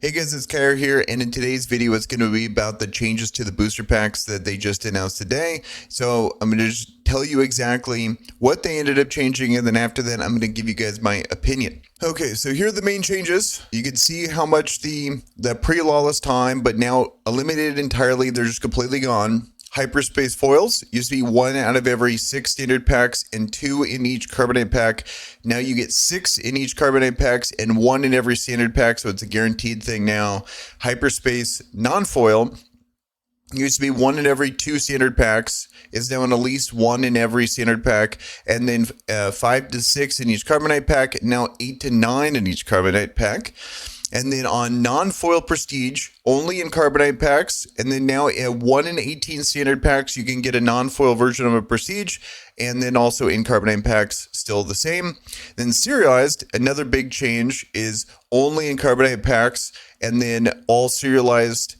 Hey guys, it's Kyer here, and in today's video, it's going to be about the changes to the booster packs that they just announced today. So I'm going to just tell you exactly what they ended up changing, and then after that, I'm going to give you guys my opinion. Okay, so here are the main changes. You can see how much the pre-lawless time, but now eliminated entirely. They're just completely gone. Hyperspace foils used to be 1 out of every 6 standard packs and 2 in each carbonate pack. Now you get 6 in each carbonate packs and 1 in every standard pack, so it's a guaranteed thing now. Hyperspace non-foil used to be 1 in every 2 standard packs, is now in at least 1 in every standard pack, and then 5 to 6 in each carbonate pack, now 8 to 9 in each carbonate pack. And then on non-foil prestige, only in carbonite packs. And then now at 1 in 18 standard packs, you can get a non-foil version of a prestige. And then also in carbonite packs, still the same. Then serialized, another big change is only in carbonite packs. And then all serialized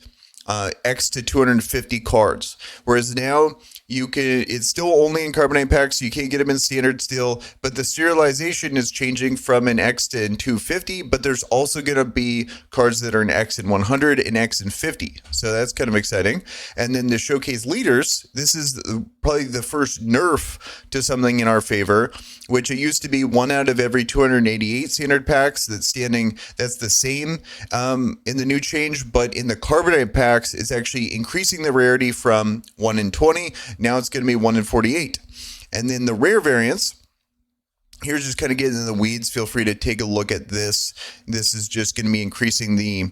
X to 250 cards. Whereas now it's still only in carbonate packs, so you can't get them in standard still, but the serialization is changing from an X to in 250, but there's also going to be cards that are in X in 100 and X in 50. So that's kind of exciting. And then the showcase leaders, this is probably the first nerf to something in our favor, which it used to be 1 out of every 288 standard packs. That's the same in the new change, but in the carbonate packs, it's actually increasing the rarity from 1 in 20. Now it's going to be 1 in 48. And then the rare variants, here's just kind of getting in the weeds. Feel free to take a look at this. This is just going to be increasing the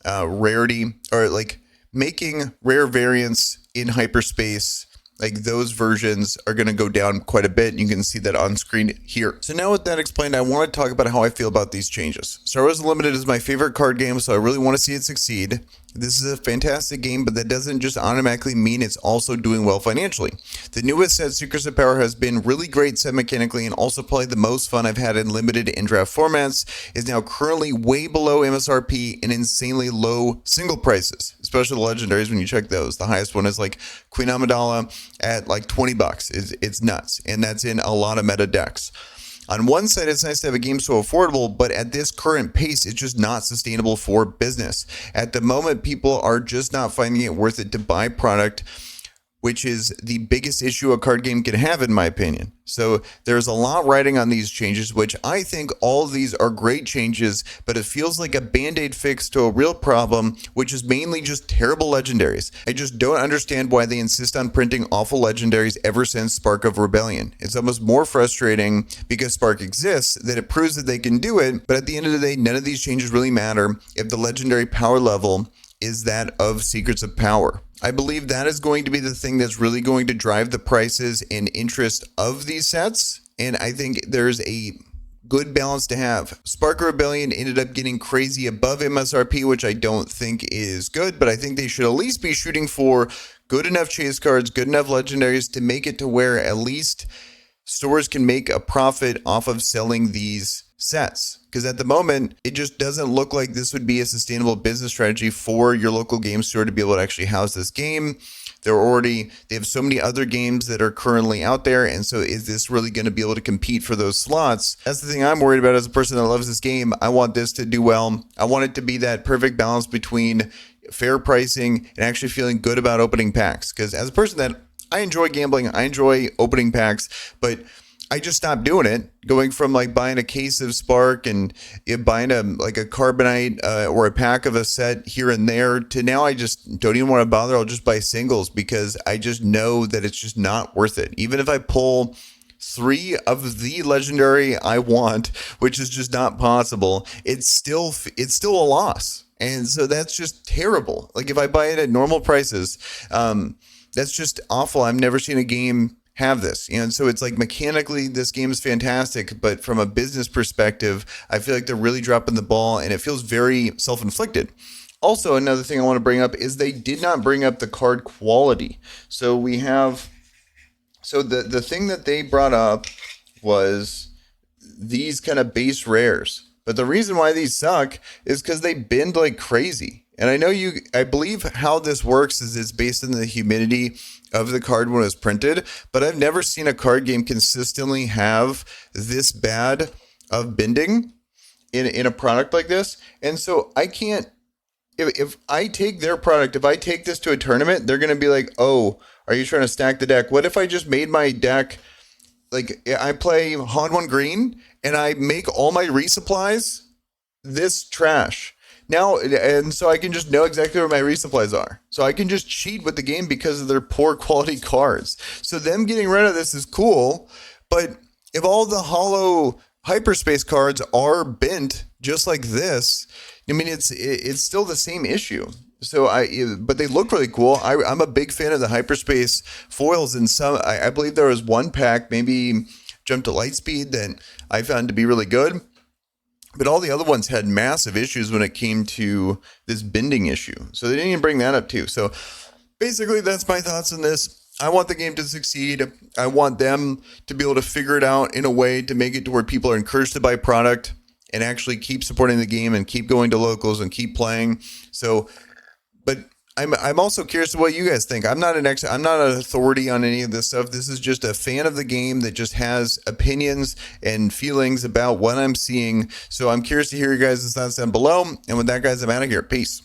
rarity, or like making rare variants in hyperspace. Like those versions are going to go down quite a bit. You can see that on screen here. So now with that explained, I want to talk about how I feel about these changes. Star Wars Unlimited is my favorite card game, so I really want to see it succeed. This is a fantastic game, but that doesn't just automatically mean it's also doing well financially. The newest set, Secrets of Power, has been really great set mechanically and also probably the most fun I've had in limited and draft formats. Is now currently way below MSRP and insanely low single prices, especially the legendaries when you check those. The highest one is like Queen Amidala at like $20. It's nuts, and that's in a lot of meta decks. On one side, it's nice to have a game so affordable, but at this current pace, it's just not sustainable for business. At the moment, people are just not finding it worth it to buy product, which is the biggest issue a card game can have, in my opinion. So there's a lot riding on these changes, which I think all of these are great changes, but it feels like a band-aid fix to a real problem, which is mainly just terrible legendaries. I just don't understand why they insist on printing awful legendaries ever since Spark of Rebellion. It's almost more frustrating because Spark exists that it proves that they can do it, but at the end of the day, none of these changes really matter if the legendary power level is that of Secrets of Power. I believe that is going to be the thing that's really going to drive the prices and interest of these sets, and I think there's a good balance to have. Spark of Rebellion ended up getting crazy above MSRP, which I don't think is good, but I think they should at least be shooting for good enough chase cards, good enough legendaries to make it to where at least stores can make a profit off of selling these sets. Because at the moment, it just doesn't look like this would be a sustainable business strategy for your local game store to be able to actually house this game. They have so many other games that are currently out there, and so is this really going to be able to compete for those slots? That's the thing I'm worried about as a person that loves this game. I want this to do well. I want it to be that perfect balance between fair pricing and actually feeling good about opening packs. Because as a person that I enjoy gambling, I enjoy opening packs, but I just stopped doing it, going from like buying a case of Spark and buying a Carbonite or a pack of a set here and there to now I just don't even want to bother. I'll just buy singles because I just know that it's just not worth it. Even if I pull 3 of the legendary I want, which is just not possible, it's still a loss. And so that's just terrible. Like if I buy it at normal prices, that's just awful. I've never seen a game have this, and so it's like mechanically this game is fantastic, but from a business perspective, I feel like they're really dropping the ball, and it feels very self-inflicted. Also, another thing I want to bring up is they did not bring up the card quality. So we have, the thing that they brought up was these kind of base rares, but the reason why these suck is because they bend like crazy. And I believe how this works is it's based on the humidity of the card when it was printed, but I've never seen a card game consistently have this bad of bending in a product like this. And so I can't if I take their product, if I take this to a tournament, they're gonna be like, "Oh, are you trying to stack the deck?" What if I just made my deck like I play Han One Green and I make all my resupplies this trash? Now, and so I can just know exactly where my resupplies are. So I can just cheat with the game because of their poor quality cards. So them getting rid of this is cool, but if all the hollow hyperspace cards are bent just like this, I mean it's still the same issue. So but they look really cool. I'm a big fan of the hyperspace foils. And some, I believe there was one pack, maybe Jump to Lightspeed, that I found to be really good. But all the other ones had massive issues when it came to this bending issue. So they didn't even bring that up too. So basically, that's my thoughts on this. I want the game to succeed. I want them to be able to figure it out in a way to make it to where people are encouraged to buy product and actually keep supporting the game and keep going to locals and keep playing. So, but I'm also curious to what you guys think. I'm not I'm not an authority on any of this stuff. This is just a fan of the game that just has opinions and feelings about what I'm seeing. So I'm curious to hear your guys' thoughts down below. And with that, guys, I'm out of here. Peace.